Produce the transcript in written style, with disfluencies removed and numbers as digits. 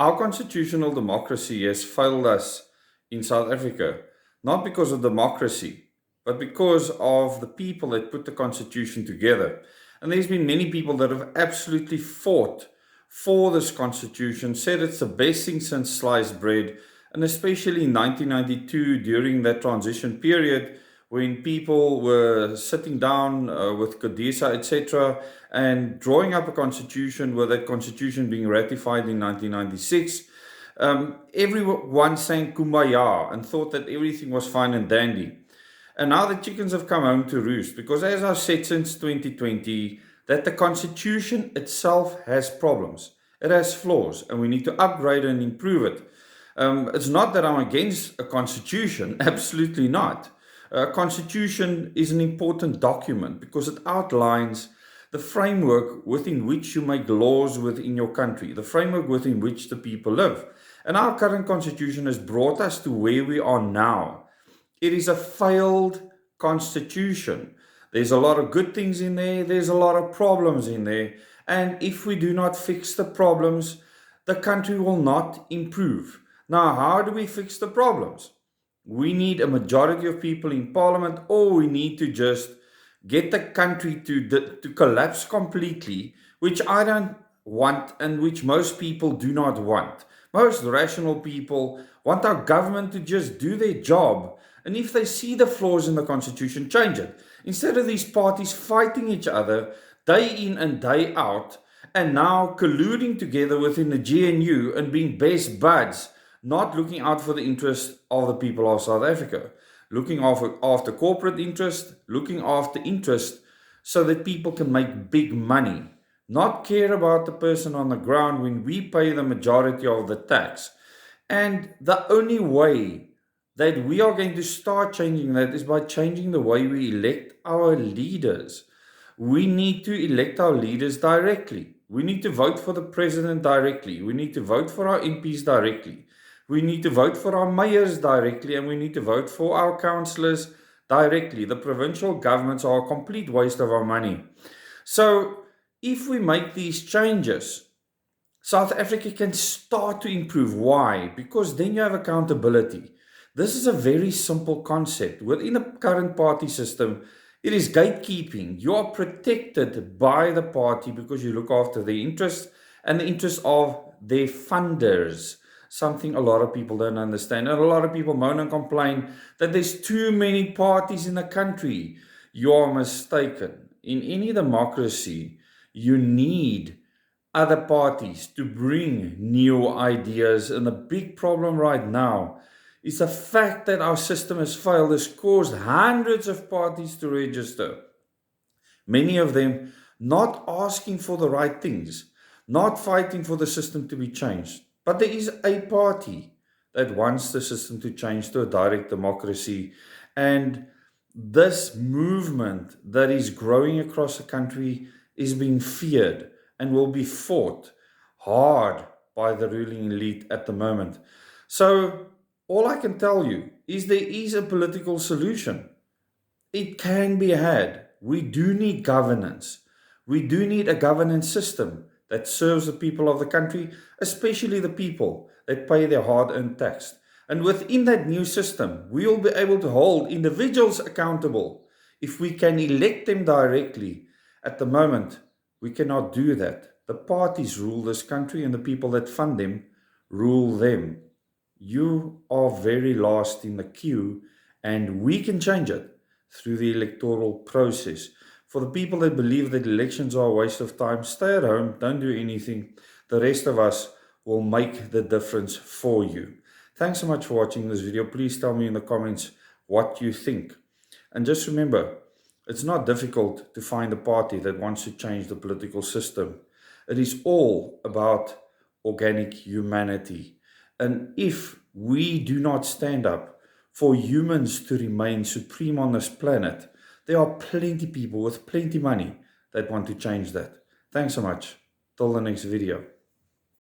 Our constitutional democracy has failed us in South Africa, not because of democracy, but because of the people that put the constitution together. And there's been many people that have absolutely fought for this constitution, said it's the best thing since sliced bread, and especially in 1992 during that transition period when people were sitting down with Codesa, etc., and drawing up a constitution, with that constitution being ratified in 1996. Everyone sang Kumbaya and thought that everything was fine and dandy. And now the chickens have come home to roost because, as I've said since 2020, that the constitution itself has problems. It has flaws, and we need to upgrade and improve it. It's not that I'm against a constitution, absolutely not. A constitution is an important document because it outlines the framework within which you make laws within your country, the framework within which the people live. And our current constitution has brought us to where we are now. It is a failed constitution. There's a lot of good things in there, there's a lot of problems in there. And if we do not fix the problems, the country will not improve. Now, how do we fix the problems? We need a majority of people in parliament, or we need to just get the country to collapse completely, which I don't want and which most people do not want. Most rational people want our government to just do their job, and if they see the flaws in the constitution, change it. Instead of these parties fighting each other day in and day out, and now colluding together within the GNU and being best buds, not looking out for the interest of the people of South Africa, looking after corporate interest, looking after interest so that people can make big money, not care about the person on the ground when we pay the majority of the tax. And the only way that we are going to start changing that is by changing the way we elect our leaders. We need to elect our leaders directly. We need to vote for the president directly. We need to vote for our MPs directly. We need to vote for our mayors directly, and we need to vote for our councillors directly. The provincial governments are a complete waste of our money. So if we make these changes, South Africa can start to improve. Why? Because then you have accountability. This is a very simple concept. Within the current party system, it is gatekeeping. You are protected by the party because you look after their interests and the interests of their funders. Something a lot of people don't understand. And a lot of people moan and complain that there's too many parties in the country. You are mistaken. In any democracy, you need other parties to bring new ideas. And the big problem right now is the fact that our system has failed, has caused hundreds of parties to register. Many of them not asking for the right things, not fighting for the system to be changed. But there is a party that wants the system to change to a direct democracy. And this movement that is growing across the country is being feared and will be fought hard by the ruling elite at the moment. So all I can tell you is there is a political solution. It can be had. We do need governance. We do need a governance system that serves the people of the country, especially the people that pay their hard-earned tax. And within that new system, we will be able to hold individuals accountable if we can elect them directly. At the moment, we cannot do that. The parties rule this country and the people that fund them rule them. You are very last in the queue, and we can change it through the electoral process. For the people that believe that elections are a waste of time, stay at home, don't do anything. The rest of us will make the difference for you. Thanks so much for watching this video. Please tell me in the comments what you think. And just remember, it's not difficult to find a party that wants to change the political system. It is all about organic humanity. And if we do not stand up for humans to remain supreme on this planet, there are plenty of people with plenty of money that want to change that. Thanks so much. Till the next video.